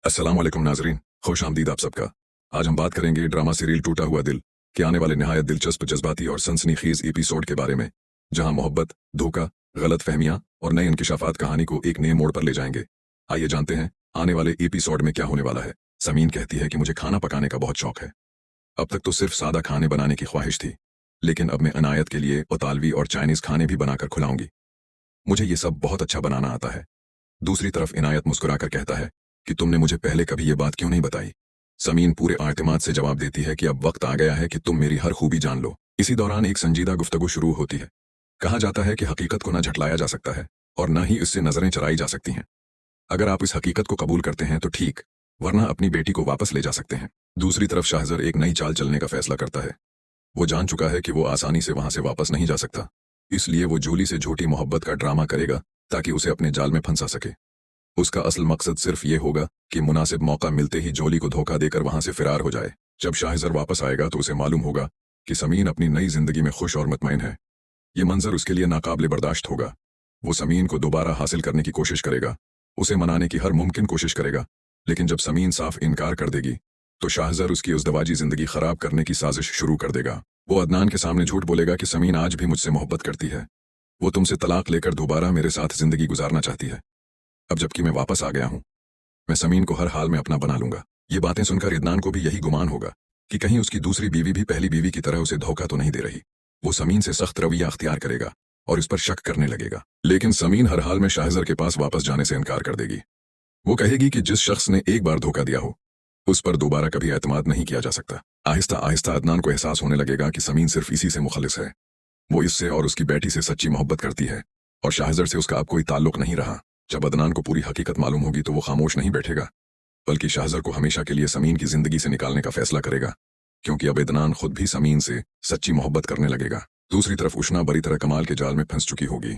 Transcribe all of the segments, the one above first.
अस्सलाम वालेकुम नाजरीन, खुश आमदीद आप सबका। आज हम बात करेंगे ड्रामा सीरियल टूटा हुआ दिल के आने वाले निहायत दिलचस्प, जज्बाती और सनसनीखेज एपिसोड के बारे में, जहां मोहब्बत, धोखा, गलत फहमियां और नए इंकिशाफात कहानी को एक नए मोड़ पर ले जाएंगे। आइए जानते हैं आने वाले एपिसोड में क्या होने वाला है। समीन कहती है कि मुझे खाना पकाने का बहुत शौक है। अब तक तो सिर्फ सादा खाने बनाने की ख्वाहिश थी, लेकिन अब मैं अनायत के लिए इतालवी और चाइनीज खाने भी बनाकर खिलाऊंगी। मुझे ये सब बहुत अच्छा बनाना आता है। दूसरी तरफ इनायत मुस्कुराकर कहता है कि तुमने मुझे पहले कभी ये बात क्यों नहीं बताई। समीन पूरे आतिमाद से जवाब देती है कि अब वक्त आ गया है कि तुम मेरी हर खूबी जान लो। इसी दौरान एक संजीदा गुफ्तगू शुरू होती है। कहा जाता है कि हकीकत को न झटलाया जा सकता है और न ही इससे नजरें चराई जा सकती हैं। अगर आप इस हकीकत को कबूल करते हैं तो ठीक, वरना अपनी बेटी को वापस ले जा सकते हैं। दूसरी तरफ शाहजर एक नई चाल चलने का फैसला करता है। वो जान चुका है कि वो आसानी से वहां से वापस नहीं जा सकता, इसलिए वो जूली से झूठी मोहब्बत का ड्रामा करेगा ताकि उसे अपने जाल में फंसा सके। उसका असल मकसद सिर्फ ये होगा कि मुनासिब मौका मिलते ही जोली को धोखा देकर वहां से फरार हो जाए। जब शाहजर वापस आएगा तो उसे मालूम होगा कि समीन अपनी नई जिंदगी में खुश और मुतमईन है। ये मंजर उसके लिए नाकाबिले बर्दाश्त होगा। वो समीन को दोबारा हासिल करने की कोशिश करेगा, उसे मनाने की हर मुमकिन कोशिश करेगा, लेकिन जब समीन साफ इनकार कर देगी तो शाहजर उसकी उस दवाजी जिंदगी खराब करने की साजिश शुरू कर देगा। वो अदनान के सामने झूठ बोलेगा कि समीन आज भी मुझसे मोहब्बत करती है, वो तुमसे तलाक लेकर दोबारा मेरे साथ जिंदगी गुजारना चाहती है। अब जबकि मैं वापस आ गया हूं, मैं समीन को हर हाल में अपना बना लूंगा। ये बातें सुनकर इदनान को भी यही गुमान होगा कि कहीं उसकी दूसरी बीवी भी पहली बीवी की तरह उसे धोखा तो नहीं दे रही। वो समीन से सख्त रवैया अख्तियार करेगा और इस पर शक करने लगेगा, लेकिन समीन हर हाल में शाहजर के पास वापस जाने से इनकार कर देगी। वो कहेगी कि जिस शख्स ने एक बार धोखा दिया हो उस पर दोबारा कभी एतमाद नहीं किया जा सकता। आहिस्ता आहिस्ता अदनान को एहसास होने लगेगा कि समीन सिर्फ इसी से मुखलिस है। वो इससे और उसकी बेटी से सच्ची मोहब्बत करती है और शाहजर से उसका अब कोई ताल्लुक नहीं रहा। जब अदनान को पूरी हकीकत मालूम होगी तो वो खामोश नहीं बैठेगा, बल्कि शाहजर को हमेशा के लिए समीन की जिंदगी से निकालने का फैसला करेगा, क्योंकि अब अदनान खुद भी समीन से सच्ची मोहब्बत करने लगेगा। दूसरी तरफ उष्ना बुरी तरह कमाल के जाल में फंस चुकी होगी,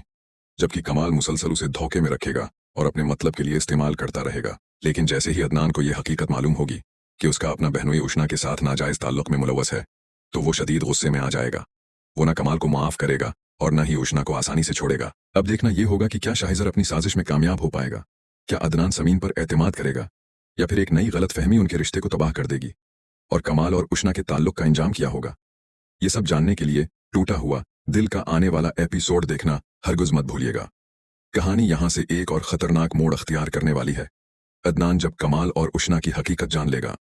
जबकि कमाल मुसलसल उसे धोखे में रखेगा और अपने मतलब के लिए इस्तेमाल करता रहेगा। लेकिन जैसे ही अदनान को यह हकीकत मालूम होगी कि उसका अपना बहनोई उष्ना के साथ नाजायज ताल्लुक में मुलव्वस है, तो वो शदीद गुस्से में आ जाएगा। वो न कमाल को माफ करेगा और न ही उष्ना को आसानी से छोड़ेगा। अब देखना यह होगा कि क्या शाहजर अपनी साजिश में कामयाब हो पाएगा। क्या अदनान समीन पर एतमाद करेगा या फिर एक नई गलत फहमी उनके रिश्ते को तबाह कर देगी और कमाल और उष्ना के ताल्लुक का इंजाम किया होगा। ये सब जानने के लिए टूटा हुआ दिल का आने वाला एपिसोड देखना हरगिज़ मत भूलिएगा। कहानी यहां से एक और खतरनाक मोड़ अख्तियार करने वाली है। अदनान जब कमाल और उष्ना की हकीकत जान लेगा